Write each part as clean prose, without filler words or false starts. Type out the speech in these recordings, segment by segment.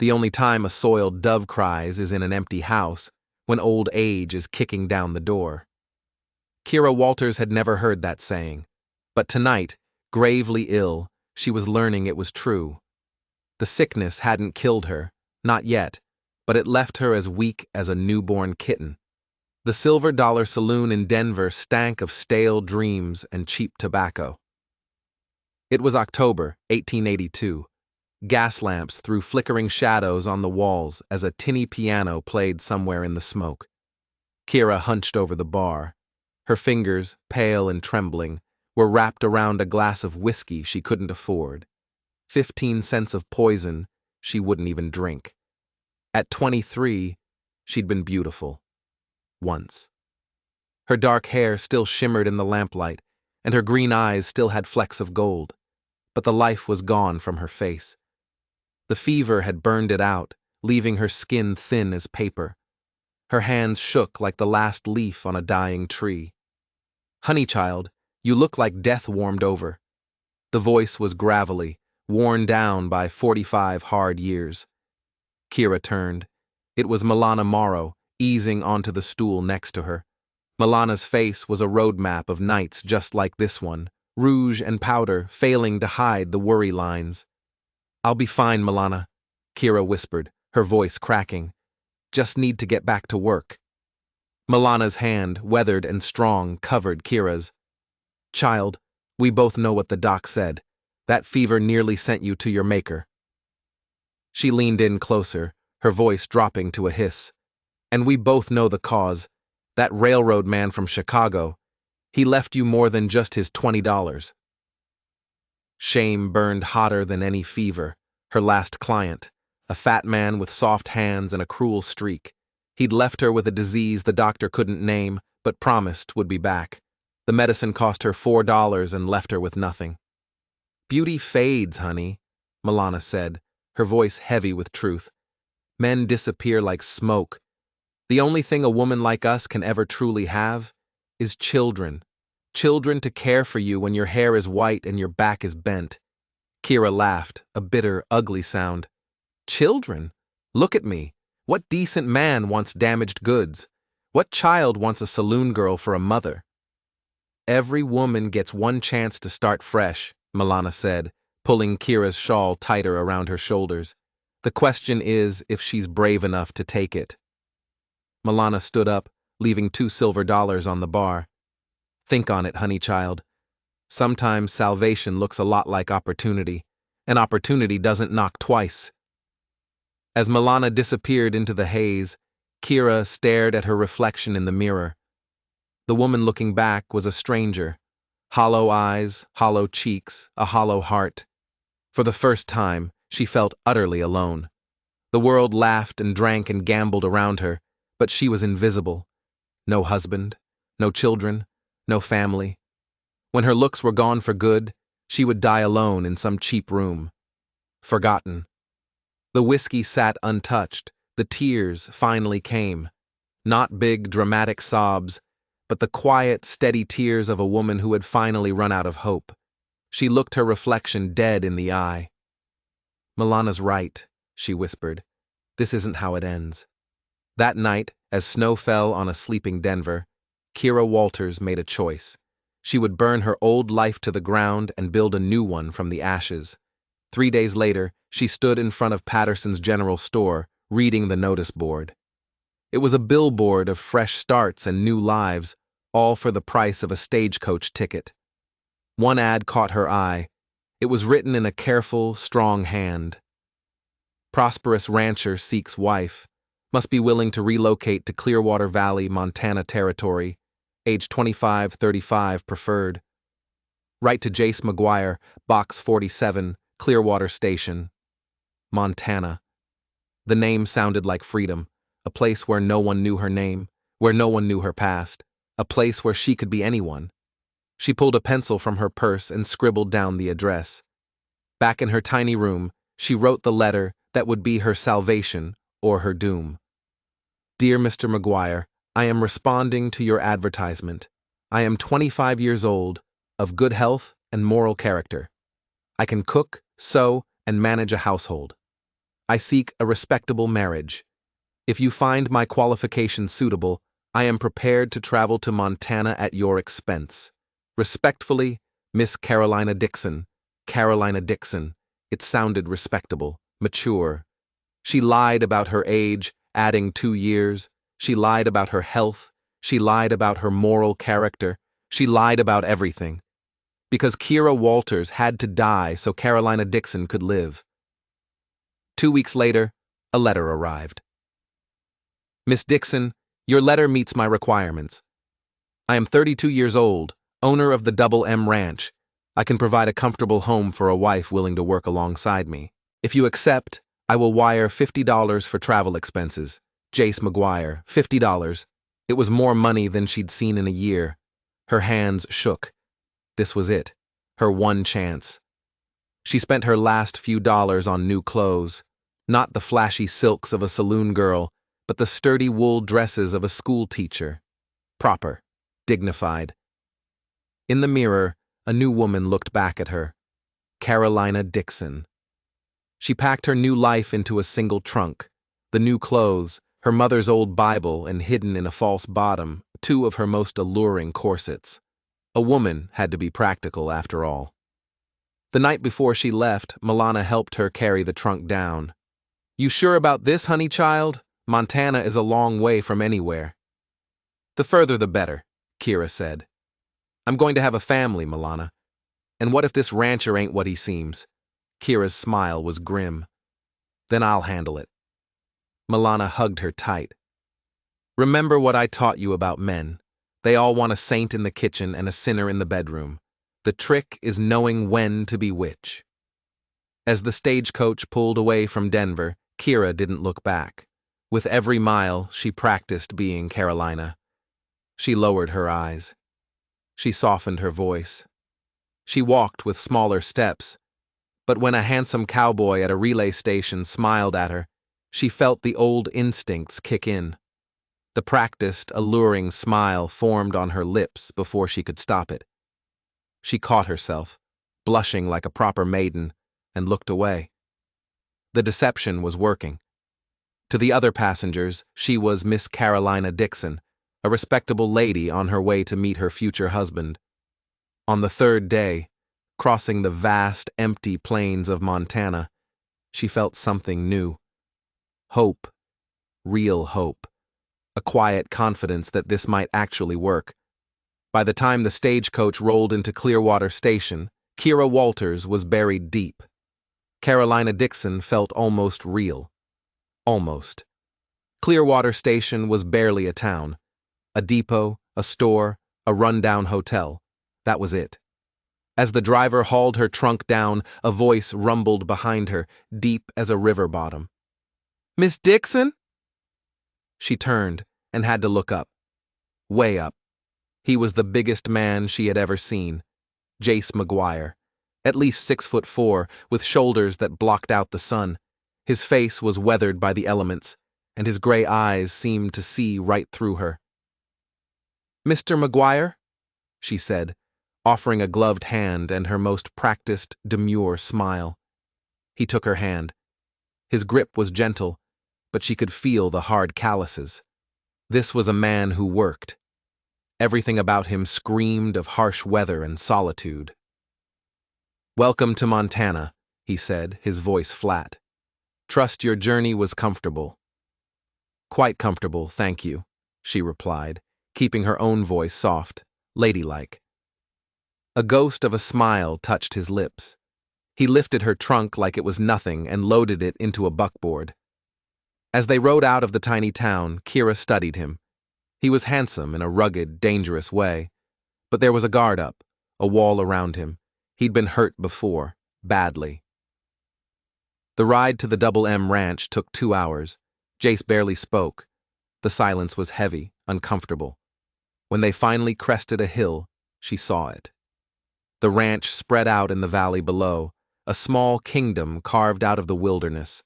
The only time a soiled dove cries is in an empty house, when old age is kicking down the door. Kira Walters had never heard that saying, but tonight, gravely ill, she was learning it was true. The sickness hadn't killed her, not yet, but it left her as weak as a newborn kitten. The Silver Dollar Saloon in Denver stank of stale dreams and cheap tobacco. It was October, 1882. Gas lamps threw flickering shadows on the walls as a tinny piano played somewhere in the smoke. Kira hunched over the bar. Her fingers, pale and trembling, were wrapped around a glass of whiskey she couldn't afford. 15 cents of poison she wouldn't even drink. At 23, she'd been beautiful. Once. Her dark hair still shimmered in the lamplight, and her green eyes still had flecks of gold, but the life was gone from her face. The fever had burned it out, leaving her skin thin as paper. Her hands shook like the last leaf on a dying tree. "Honey child, you look like death warmed over." The voice was gravelly, worn down by 45 hard years. Kira turned. It was Milana Morrow, easing onto the stool next to her. Milana's face was a road map of nights just like this one, rouge and powder failing to hide the worry lines. "I'll be fine, Milana," Kira whispered, her voice cracking. "Just need to get back to work." Milana's hand, weathered and strong, covered Kira's. "Child, we both know what the doc said. That fever nearly sent you to your maker." She leaned in closer, her voice dropping to a hiss. "And we both know the cause. That railroad man from Chicago. He left you more than just his $20. Shame burned hotter than any fever. Her last client, a fat man with soft hands and a cruel streak. He'd left her with a disease the doctor couldn't name, but promised would be back. The medicine cost her $4 and left her with nothing. "Beauty fades, honey," Milana said, her voice heavy with truth. "Men disappear like smoke. The only thing a woman like us can ever truly have is children. Children to care for you when your hair is white and your back is bent." Kira laughed, a bitter, ugly sound. "Children? Look at me. What decent man wants damaged goods? What child wants a saloon girl for a mother?" "Every woman gets one chance to start fresh," Milana said, pulling Kira's shawl tighter around her shoulders. "The question is if she's brave enough to take it." Milana stood up, leaving $2 silver on the bar. "Think on it, honey child. Sometimes salvation looks a lot like opportunity, and opportunity doesn't knock twice." As Milana disappeared into the haze, Kira stared at her reflection in the mirror. The woman looking back was a stranger. Hollow eyes, hollow cheeks, a hollow heart. For the first time, she felt utterly alone. The world laughed and drank and gambled around her, but she was invisible. No husband, no children, no family. When her looks were gone for good, she would die alone in some cheap room. Forgotten. The whiskey sat untouched. The tears finally came. Not big, dramatic sobs, but the quiet, steady tears of a woman who had finally run out of hope. She looked her reflection dead in the eye. "Milana's right," she whispered. "This isn't how it ends." That night, as snow fell on a sleeping Denver, Kira Walters made a choice. She would burn her old life to the ground and build a new one from the ashes. 3 days later, she stood in front of Patterson's General Store, reading the notice board. It was a billboard of fresh starts and new lives, all for the price of a stagecoach ticket. One ad caught her eye. It was written in a careful, strong hand. "Prosperous rancher seeks wife. Must be willing to relocate to Clearwater Valley, Montana territory. Age 25-35 preferred. Write to Jace McGuire, Box 47, Clearwater Station, Montana." The name sounded like freedom, a place where no one knew her name, where no one knew her past, a place where she could be anyone. She pulled a pencil from her purse and scribbled down the address. Back in her tiny room, she wrote the letter that would be her salvation or her doom. "Dear Mr. McGuire, I am responding to your advertisement. I am 25 years old, of good health and moral character. I can cook, sew, and manage a household. I seek a respectable marriage. If you find my qualifications suitable, I am prepared to travel to Montana at your expense. Respectfully, Miss Carolina Dixon. Carolina Dixon. It sounded respectable, mature. She lied about her age, adding 2 years. She lied about her health. She lied about her moral character. She lied about everything. Because Kira Walters had to die so Carolina Dixon could live. 2 weeks later, a letter arrived. Miss Dixon, your letter meets my requirements. I am 32 years old, owner of the Double M Ranch. I can provide a comfortable home for a wife willing to work alongside me. If you accept, I will wire $50 for travel expenses. Jace McGuire, $50. It was more money than she'd seen in a year. Her hands shook. This was it, her one chance. She spent her last few dollars on new clothes, not the flashy silks of a saloon girl, but the sturdy wool dresses of a school teacher. Proper, dignified. In the mirror, a new woman looked back at her. Carolina Dixon. She packed her new life into a single trunk. The new clothes, her mother's old Bible, and hidden in a false bottom, 2 of her most alluring corsets. A woman had to be practical after all. The night before she left, Milana helped her carry the trunk down. You sure about this, honey child? Montana is a long way from anywhere. The further the better, Kira said. I'm going to have a family, Milana. And what if this rancher ain't what he seems? Kira's smile was grim. Then I'll handle it. Milana hugged her tight. Remember what I taught you about men. They all want a saint in the kitchen and a sinner in the bedroom. The trick is knowing when to be which. As the stagecoach pulled away from Denver, Kira didn't look back. With every mile, she practiced being Carolina. She lowered her eyes. She softened her voice. She walked with smaller steps, but when a handsome cowboy at a relay station smiled at her, she felt the old instincts kick in. The practiced, alluring smile formed on her lips before she could stop it. She caught herself, blushing like a proper maiden, and looked away. The deception was working. To the other passengers, she was Miss Carolina Dixon, a respectable lady on her way to meet her future husband. On the 3rd day, crossing the vast, empty plains of Montana, she felt something new. Hope. Real hope. A quiet confidence that this might actually work. By the time the stagecoach rolled into Clearwater Station, Kira Walters was buried deep. Carolina Dixon felt almost real. Almost. Clearwater Station was barely a town. A depot, a store, a rundown hotel. That was it. As the driver hauled her trunk down, a voice rumbled behind her, deep as a river bottom. Miss Dixon? She turned and had to look up. Way up. He was the biggest man she had ever seen. Jace McGuire. At least 6'4", with shoulders that blocked out the sun. His face was weathered by the elements, and his gray eyes seemed to see right through her. Mr. McGuire? She said, offering a gloved hand and her most practiced, demure smile. He took her hand. His grip was gentle, but she could feel the hard calluses. This was a man who worked. Everything about him screamed of harsh weather and solitude. Welcome to Montana, he said, his voice flat. Trust your journey was comfortable. Quite comfortable, thank you, she replied, keeping her own voice soft, ladylike. A ghost of a smile touched his lips. He lifted her trunk like it was nothing and loaded it into a buckboard. As they rode out of the tiny town, Kira studied him. He was handsome in a rugged, dangerous way, but there was a guard up, a wall around him. He'd been hurt before, badly. The ride to the Double M Ranch took 2 hours. Jace barely spoke. The silence was heavy, uncomfortable. When they finally crested a hill, she saw it. The ranch spread out in the valley below, a small kingdom carved out of the wilderness.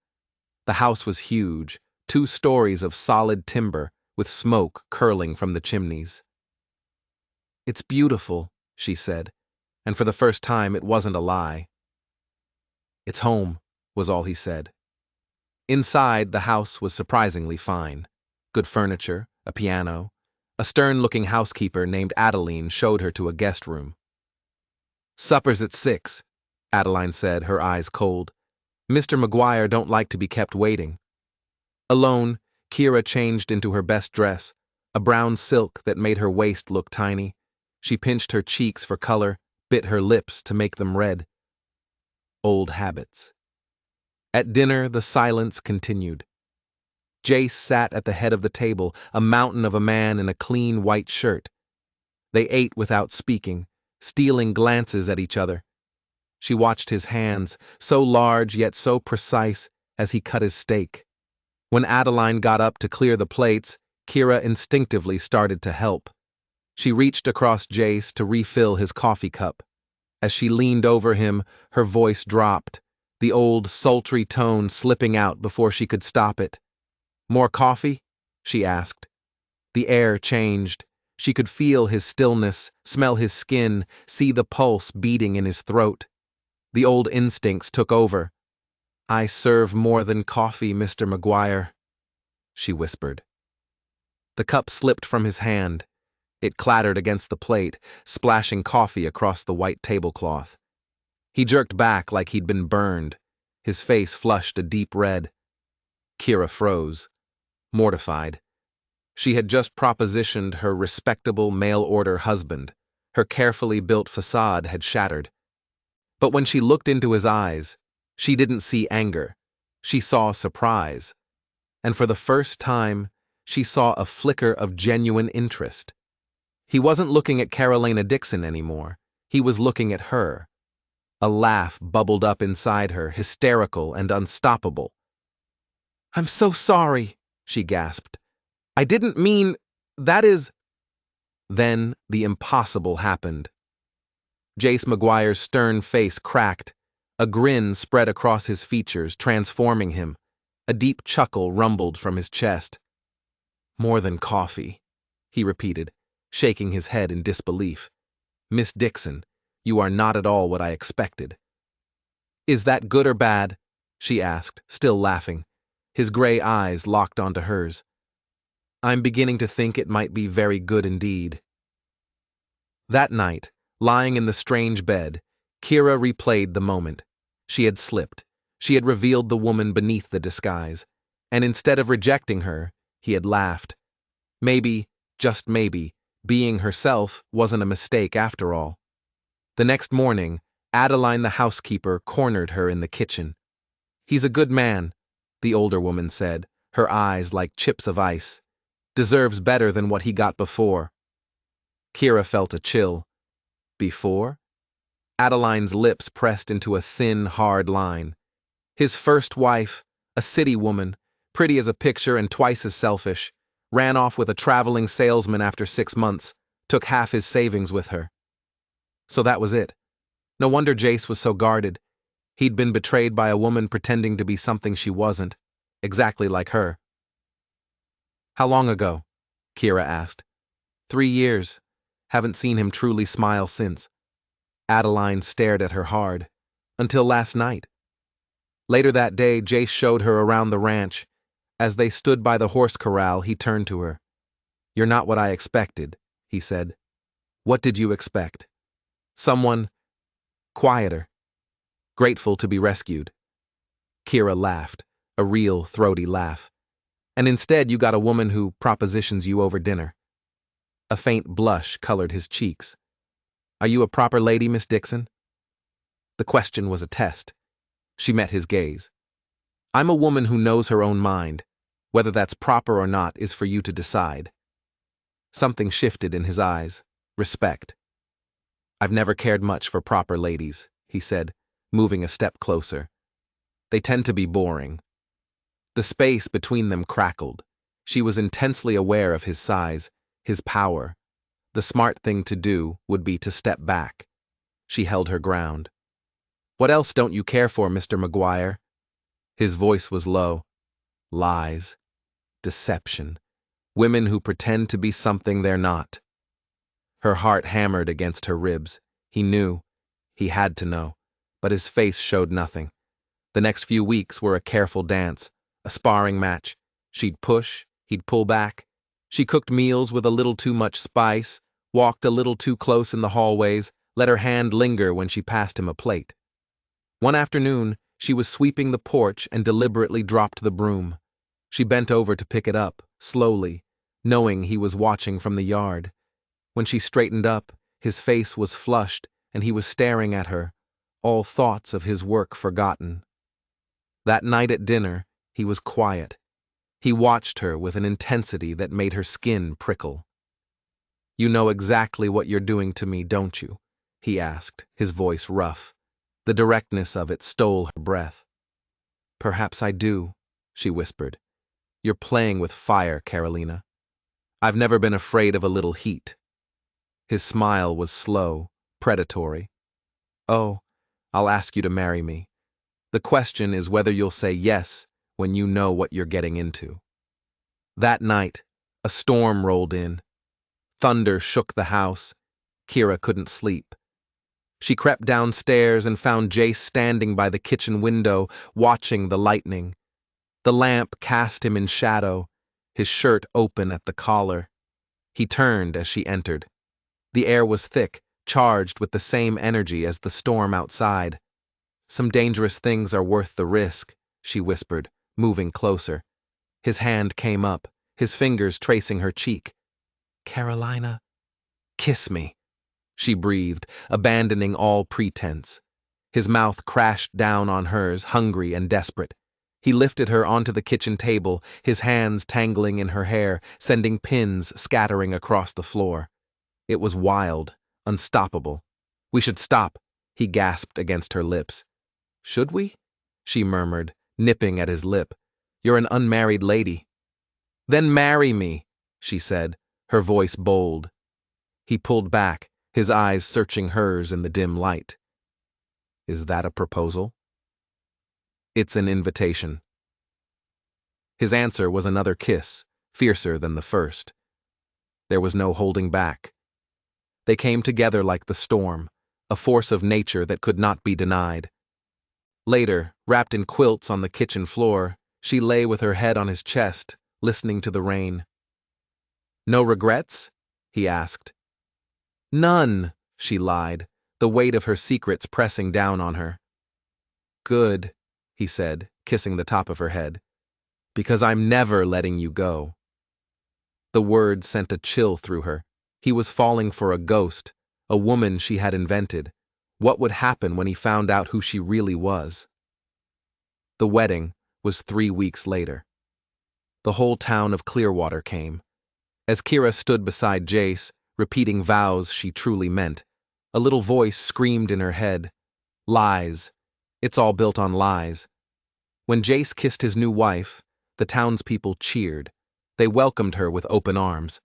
The house was huge, 2 stories of solid timber, with smoke curling from the chimneys. It's beautiful, she said, and for the first time it wasn't a lie. It's home, was all he said. Inside, the house was surprisingly fine. Good furniture, a piano. A stern-looking housekeeper named Adeline showed her to a guest room. "Supper's at 6, Adeline said, her eyes cold. "Mr. McGuire don't like to be kept waiting." Alone, Kira changed into her best dress, a brown silk that made her waist look tiny. She pinched her cheeks for color, bit her lips to make them red. Old habits. At dinner, the silence continued. Jace sat at the head of the table, a mountain of a man in a clean white shirt. They ate without speaking, stealing glances at each other. She watched his hands, so large yet so precise, as he cut his steak. When Adeline got up to clear the plates, Kira instinctively started to help. She reached across Jace to refill his coffee cup. As she leaned over him, her voice dropped, the old sultry tone slipping out before she could stop it. "More coffee?" she asked. The air changed. She could feel his stillness, smell his skin, see the pulse beating in his throat. The old instincts took over. "I serve more than coffee, Mr. McGuire," she whispered. The cup slipped from his hand. It clattered against the plate, splashing coffee across the white tablecloth. He jerked back like he'd been burned. His face flushed a deep red. Kira froze, mortified. She had just propositioned her respectable mail-order husband. Her carefully built facade had shattered. But when she looked into his eyes, she didn't see anger. She saw surprise. And for the first time, she saw a flicker of genuine interest. He wasn't looking at Carolina Dixon anymore. He was looking at her. A laugh bubbled up inside her, hysterical and unstoppable. "I'm so sorry," she gasped. "I didn't mean, that is—" Then the impossible happened. Jace McGuire's stern face cracked. A grin spread across his features, transforming him. A deep chuckle rumbled from his chest. "More than coffee," he repeated, shaking his head in disbelief. "Miss Dixon, you are not at all what I expected." "Is that good or bad?" she asked, still laughing. His gray eyes locked onto hers. "I'm beginning to think it might be very good indeed." That night, lying in the strange bed, Kira replayed the moment. She had slipped. She had revealed the woman beneath the disguise. And instead of rejecting her, he had laughed. Maybe, just maybe, being herself wasn't a mistake after all. The next morning, Adeline the housekeeper cornered her in the kitchen. "He's a good man," the older woman said, her eyes like chips of ice. "Deserves better than what he got before." Kira felt a chill. Before? Adeline's lips pressed into a thin, hard line. His first wife, a city woman, pretty as a picture and twice as selfish, ran off with a traveling salesman after 6 months, took half his savings with her. So that was it. No wonder Jace was so guarded. He'd been betrayed by a woman pretending to be something she wasn't, exactly like her. "How long ago?" Kira asked. 3 years. Haven't seen him truly smile since." Adeline stared at her hard. "Until last night." Later that day, Jace showed her around the ranch. As they stood by the horse corral, he turned to her. "You're not what I expected," he said. "What did you expect?" "Someone quieter, grateful to be rescued." Kira laughed, a real throaty laugh. "And instead you got a woman who propositions you over dinner." A faint blush colored his cheeks. "Are you a proper lady, Miss Dixon?" The question was a test. She met his gaze. "I'm a woman who knows her own mind. Whether that's proper or not is for you to decide." Something shifted in his eyes. Respect. "I've never cared much for proper ladies," he said, moving a step closer. "They tend to be boring." The space between them crackled. She was intensely aware of his size, his power. The smart thing to do would be to step back. She held her ground. "What else don't you care for, Mr. McGuire?" His voice was low. "Lies. Deception. Women who pretend to be something they're not." Her heart hammered against her ribs. He knew. He had to know. But his face showed nothing. The next few weeks were a careful dance, a sparring match. She'd push, he'd pull back. She cooked meals with a little too much spice, walked a little too close in the hallways, let her hand linger when she passed him a plate. One afternoon, she was sweeping the porch and deliberately dropped the broom. She bent over to pick it up, slowly, knowing he was watching from the yard. When she straightened up, his face was flushed and he was staring at her, all thoughts of his work forgotten. That night at dinner, he was quiet. He watched her with an intensity that made her skin prickle. "You know exactly what you're doing to me, don't you?" he asked, his voice rough. The directness of it stole her breath. "Perhaps I do," she whispered. "You're playing with fire, Carolina. I've never been afraid of a little heat." His smile was slow, predatory. "Oh, I'll ask you to marry me. The question is whether you'll say yes when you know what you're getting into." That night, a storm rolled in. Thunder shook the house. Kira couldn't sleep. She crept downstairs and found Jace standing by the kitchen window, watching the lightning. The lamp cast him in shadow, his shirt open at the collar. He turned as she entered. The air was thick, charged with the same energy as the storm outside. "Some dangerous things are worth the risk," she whispered, moving closer. His hand came up, his fingers tracing her cheek. "Carolina, kiss me," she breathed, abandoning all pretense. His mouth crashed down on hers, hungry and desperate. He lifted her onto the kitchen table, his hands tangling in her hair, sending pins scattering across the floor. It was wild, unstoppable. "We should stop," he gasped against her lips. "Should we?" she murmured, nipping at his lip. "You're an unmarried lady." "Then marry me," she said, her voice bold. He pulled back, his eyes searching hers in the dim light. "Is that a proposal?" "It's an invitation." His answer was another kiss, fiercer than the first. There was no holding back. They came together like the storm, a force of nature that could not be denied. Later, wrapped in quilts on the kitchen floor, she lay with her head on his chest, listening to the rain. "No regrets?" he asked. "None," she lied, the weight of her secrets pressing down on her. "Good," he said, kissing the top of her head, "because I'm never letting you go." The word sent a chill through her. He was falling for a ghost, a woman she had invented. What would happen when he found out who she really was? The wedding was 3 weeks later. The whole town of Clearwater came. As Kira stood beside Jace, repeating vows she truly meant, a little voice screamed in her head, "Lies. It's all built on lies." When Jace kissed his new wife, the townspeople cheered. They welcomed her with open arms.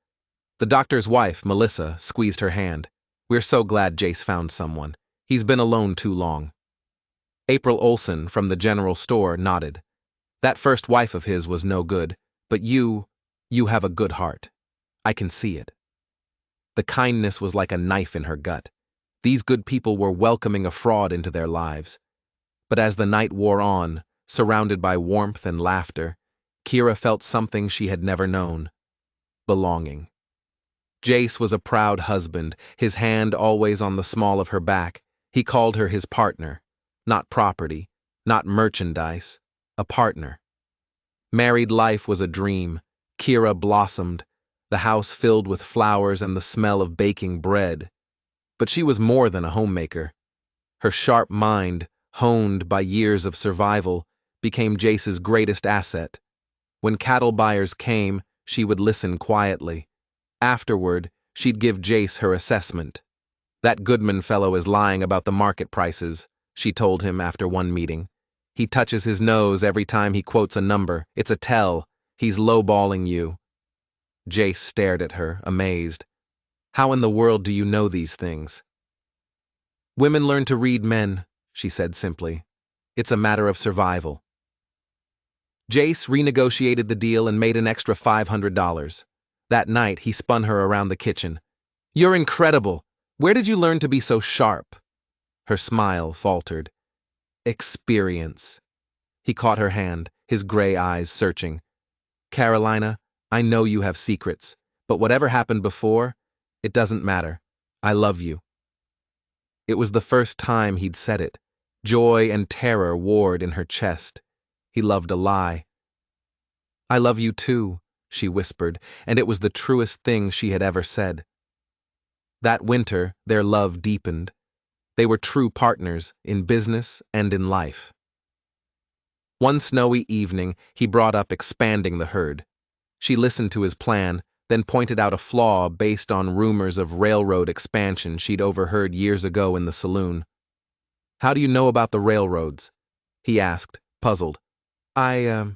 The doctor's wife, Melissa, squeezed her hand. "We're so glad Jace found someone. He's been alone too long." April Olson from the general store nodded. "That first wife of his was no good, but you have a good heart. I can see it." The kindness was like a knife in her gut. These good people were welcoming a fraud into their lives. But as the night wore on, surrounded by warmth and laughter, Kira felt something she had never known: belonging. Jace was a proud husband, his hand always on the small of her back. He called her his partner. Not property, not merchandise, a partner. Married life was a dream. Kira blossomed, the house filled with flowers and the smell of baking bread. But she was more than a homemaker. Her sharp mind, honed by years of survival, became Jace's greatest asset. When cattle buyers came, she would listen quietly. Afterward, she'd give Jace her assessment. "That Goodman fellow is lying about the market prices," she told him after one meeting. "He touches his nose every time he quotes a number. It's a tell. He's lowballing you." Jace stared at her, amazed. "How in the world do you know these things?" "Women learn to read men," she said simply. "It's a matter of survival." Jace renegotiated the deal and made an extra $500. That night, he spun her around the kitchen. "You're incredible. Where did you learn to be so sharp?" Her smile faltered. "Experience." He caught her hand, his gray eyes searching. Carolina, I know you have secrets, but whatever happened before, it doesn't matter. I love you. It was the first time he'd said it. Joy and terror warred in her chest. He loved a lie. I love you too, she whispered, and it was the truest thing she had ever said. That winter, their love deepened. They were true partners in business and in life. One snowy evening, he brought up expanding the herd. She listened to his plan, then pointed out a flaw based on rumors of railroad expansion she'd overheard years ago in the saloon. How do you know about the railroads? He asked, puzzled. I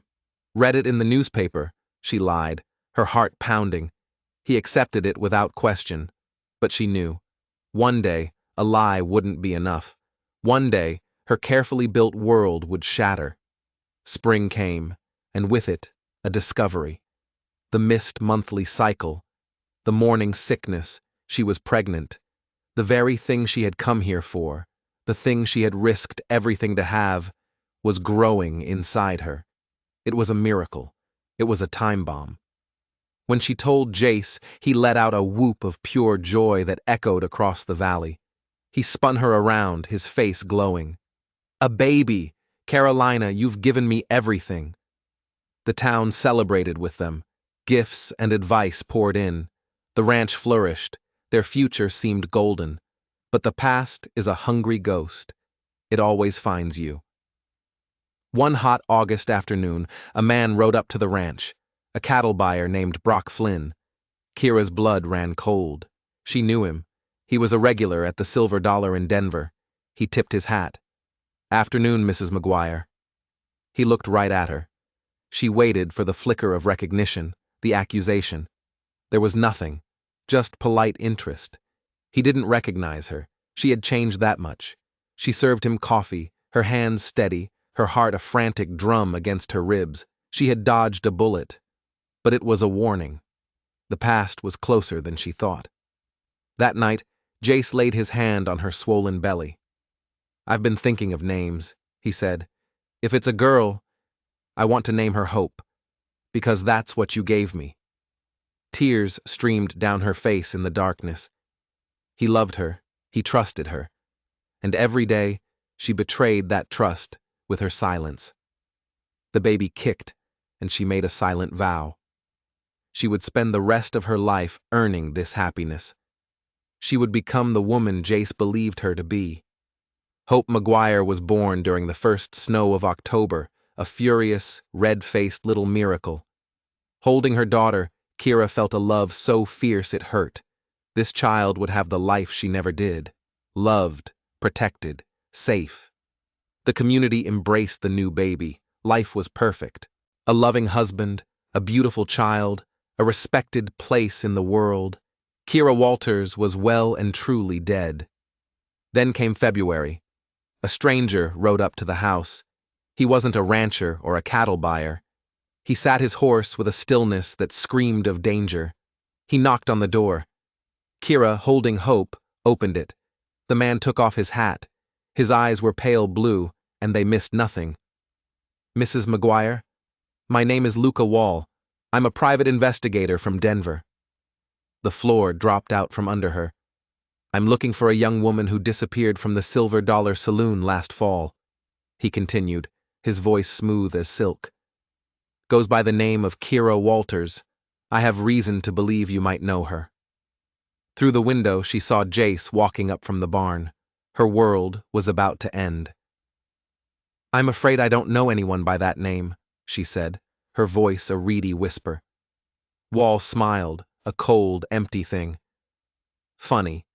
read it in the newspaper, she lied, her heart pounding. He accepted it without question, but she knew. One day, a lie wouldn't be enough. One day, her carefully built world would shatter. Spring came, and with it, a discovery. The missed monthly cycle, the morning sickness, she was pregnant. The very thing she had come here for, the thing she had risked everything to have, was growing inside her. It was a miracle. It was a time bomb. When she told Jace, he let out a whoop of pure joy that echoed across the valley. He spun her around, his face glowing. A baby! Carolina, you've given me everything. The town celebrated with them. Gifts and advice poured in. The ranch flourished. Their future seemed golden. But the past is a hungry ghost. It always finds you. One hot August afternoon, a man rode up to the ranch, a cattle buyer named Brock Flynn. Kira's blood ran cold. She knew him. He was a regular at the Silver Dollar in Denver. He tipped his hat. Afternoon, Mrs. McGuire. He looked right at her. She waited for the flicker of recognition, the accusation. There was nothing, just polite interest. He didn't recognize her. She had changed that much. She served him coffee, her hands steady, her heart a frantic drum against her ribs. She had dodged a bullet. But it was a warning. The past was closer than she thought. That night, Jace laid his hand on her swollen belly. I've been thinking of names, he said. If it's a girl, I want to name her Hope, because that's what you gave me. Tears streamed down her face in the darkness. He loved her, he trusted her, and every day she betrayed that trust with her silence. The baby kicked, and she made a silent vow. She would spend the rest of her life earning this happiness. She would become the woman Jace believed her to be. Hope McGuire was born during the first snow of October, a furious, red-faced little miracle. Holding her daughter, Kira felt a love so fierce it hurt. This child would have the life she never did. Loved, protected, safe. The community embraced the new baby. Life was perfect. A loving husband, a beautiful child, a respected place in the world. Kira Walters was well and truly dead. Then came February. A stranger rode up to the house. He wasn't a rancher or a cattle buyer. He sat his horse with a stillness that screamed of danger. He knocked on the door. Kira, holding Hope, opened it. The man took off his hat. His eyes were pale blue, and they missed nothing. Mrs. McGuire, my name is Luca Wall. I'm a private investigator from Denver. The floor dropped out from under her. I'm looking for a young woman who disappeared from the Silver Dollar Saloon last fall. He continued, his voice smooth as silk. Goes by the name of Kira Walters. I have reason to believe you might know her. Through the window, she saw Jace walking up from the barn. Her world was about to end. I'm afraid I don't know anyone by that name, she said, her voice a reedy whisper. Wall smiled, a cold, empty thing. Funny,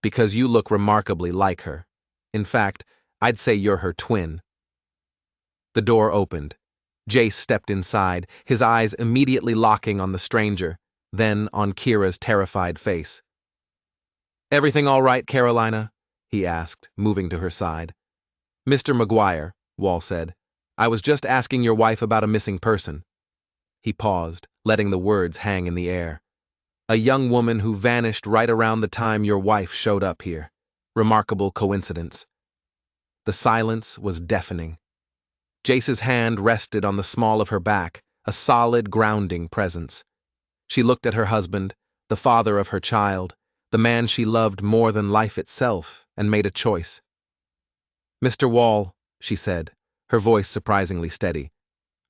because you look remarkably like her. In fact, I'd say you're her twin. The door opened. Jace stepped inside, his eyes immediately locking on the stranger, then on Kira's terrified face. Everything all right, Carolina? He asked, moving to her side. Mr. McGuire, Wall said. I was just asking your wife about a missing person. He paused, letting the words hang in the air. A young woman who vanished right around the time your wife showed up here. Remarkable coincidence. The silence was deafening. Jace's hand rested on the small of her back, a solid, grounding presence. She looked at her husband, the father of her child, the man she loved more than life itself, and made a choice. "Mr. Wall," she said, her voice surprisingly steady,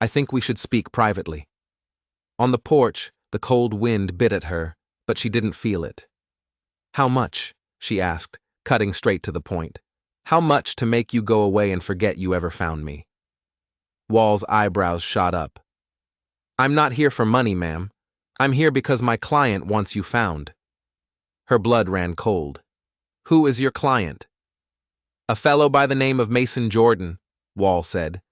"I think we should speak privately." On the porch, the cold wind bit at her, but she didn't feel it. "How much?" she asked, cutting straight to the point. "How much to make you go away and forget you ever found me?" Wall's eyebrows shot up. "I'm not here for money, ma'am. I'm here because my client wants you found." Her blood ran cold. "Who is your client?" "A fellow by the name of Mason Jordan," Wall said.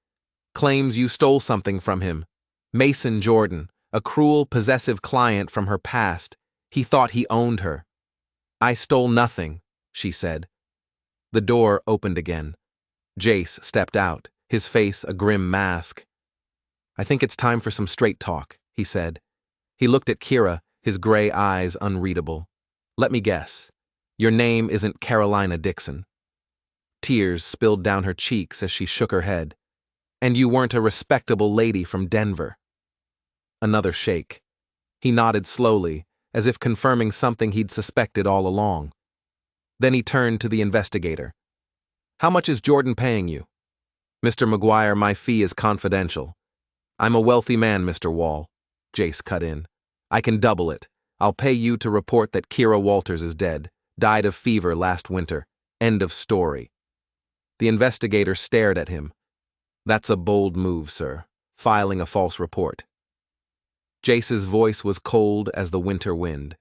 "Claims you stole something from him. Mason Jordan, a cruel, possessive client from her past. He thought he owned her." "I stole nothing," she said. The door opened again. Jace stepped out, his face a grim mask. "I think it's time for some straight talk," he said. He looked at Kira, his gray eyes unreadable. "Let me guess. Your name isn't Carolina Dixon." Tears spilled down her cheeks as she shook her head. "And you weren't a respectable lady from Denver." Another shake. He nodded slowly, as if confirming something he'd suspected all along. Then he turned to the investigator. "How much is Jordan paying you?" "Mr. McGuire, my fee is confidential." "I'm a wealthy man, Mr. Wall," Jace cut in. "I can double it. I'll pay you to report that Kira Walters is dead, died of fever last winter. End of story." The investigator stared at him. "That's a bold move, sir. Filing a false report." Jace's voice was cold as the winter wind.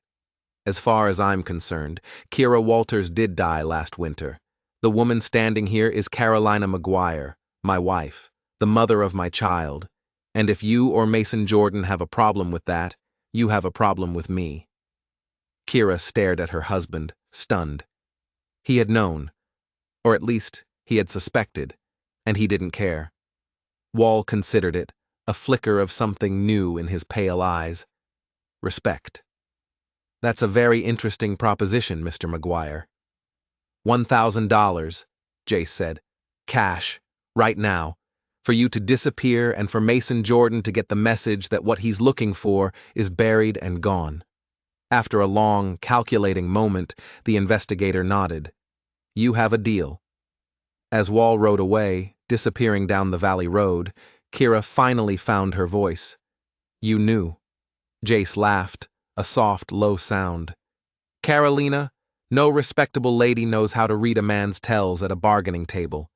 "As far as I'm concerned, Kira Walters did die last winter. The woman standing here is Carolina McGuire, my wife, the mother of my child. And if you or Mason Jordan have a problem with that, you have a problem with me." Kira stared at her husband, stunned. He had known, or at least he had suspected, and he didn't care. Wall considered it, a flicker of something new in his pale eyes. Respect. "That's a very interesting proposition, Mr. McGuire." $1,000, Jace said. "Cash, right now, for you to disappear and for Mason Jordan to get the message that what he's looking for is buried and gone." After a long, calculating moment, the investigator nodded. "You have a deal." As Wall rode away, disappearing down the valley road, Kira finally found her voice. "You knew." Jace laughed, a soft, low sound. "Carolina, no respectable lady knows how to read a man's tells at a bargaining table.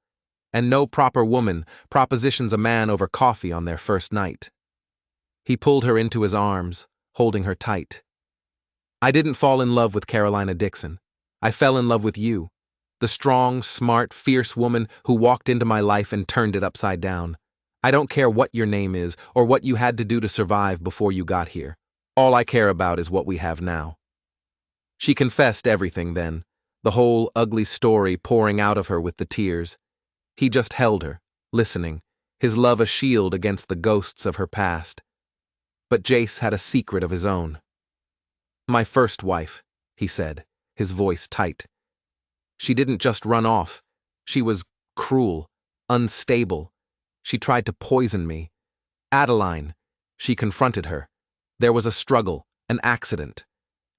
And no proper woman propositions a man over coffee on their first night." He pulled her into his arms, holding her tight. "I didn't fall in love with Carolina Dixon. I fell in love with you, the strong, smart, fierce woman who walked into my life and turned it upside down. I don't care what your name is or what you had to do to survive before you got here. All I care about is what we have now." She confessed everything then, the whole ugly story pouring out of her with the tears. He just held her, listening, his love a shield against the ghosts of her past. But Jace had a secret of his own. "My first wife," he said, his voice tight. "She didn't just run off. She was cruel, unstable. She tried to poison me. Adeline." She confronted her. "There was a struggle, an accident.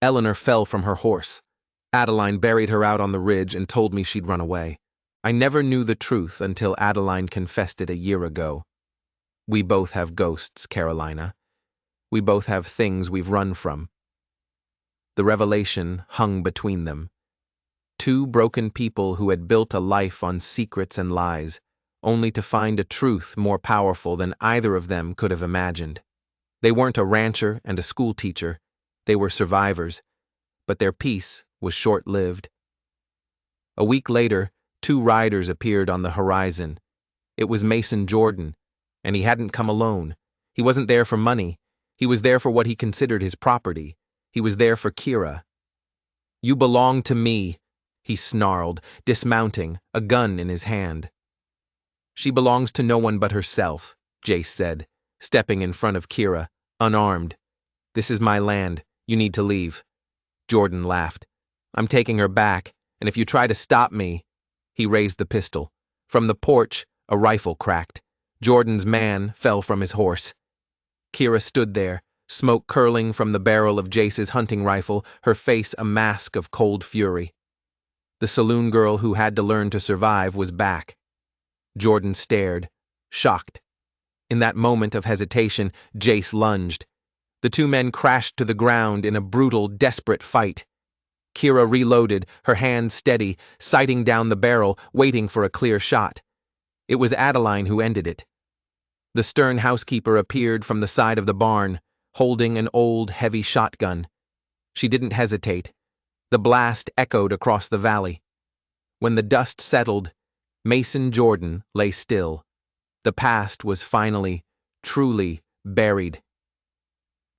Eleanor fell from her horse. Adeline buried her out on the ridge and told me she'd run away. I never knew the truth until Adeline confessed it a year ago. We both have ghosts, Carolina. We both have things we've run from." The revelation hung between them. Two broken people who had built a life on secrets and lies, only to find a truth more powerful than either of them could have imagined. They weren't a rancher and a schoolteacher. They were survivors, but their peace was short-lived. A week later, two riders appeared on the horizon. It was Mason Jordan, and he hadn't come alone. He wasn't there for money. He was there for what he considered his property. He was there for Kira. "You belong to me," he snarled, dismounting, a gun in his hand. "She belongs to no one but herself," Jace said, stepping in front of Kira, unarmed. "This is my land. You need to leave." Jordan laughed. "I'm taking her back, and if you try to stop me—" He raised the pistol. From the porch, a rifle cracked. Jordan's man fell from his horse. Kira stood there, smoke curling from the barrel of Jace's hunting rifle, her face a mask of cold fury. The saloon girl who had to learn to survive was back. Jordan stared, shocked. In that moment of hesitation, Jace lunged. The two men crashed to the ground in a brutal, desperate fight. Kira reloaded, her hands steady, sighting down the barrel, waiting for a clear shot. It was Adeline who ended it. The stern housekeeper appeared from the side of the barn, holding an old, heavy shotgun. She didn't hesitate. The blast echoed across the valley. When the dust settled, Mason Jordan lay still. The past was finally, truly buried.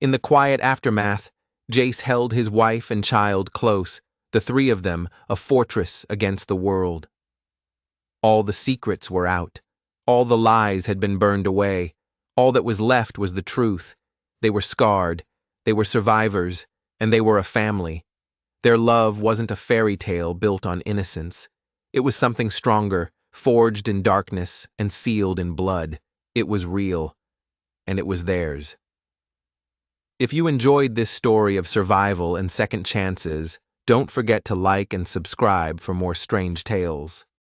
In the quiet aftermath, Jace held his wife and child close, the three of them a fortress against the world. All the secrets were out. All the lies had been burned away. All that was left was the truth. They were scarred. They were survivors. And they were a family. Their love wasn't a fairy tale built on innocence. It was something stronger, forged in darkness and sealed in blood. It was real. And it was theirs. If you enjoyed this story of survival and second chances, don't forget to like and subscribe for more strange tales.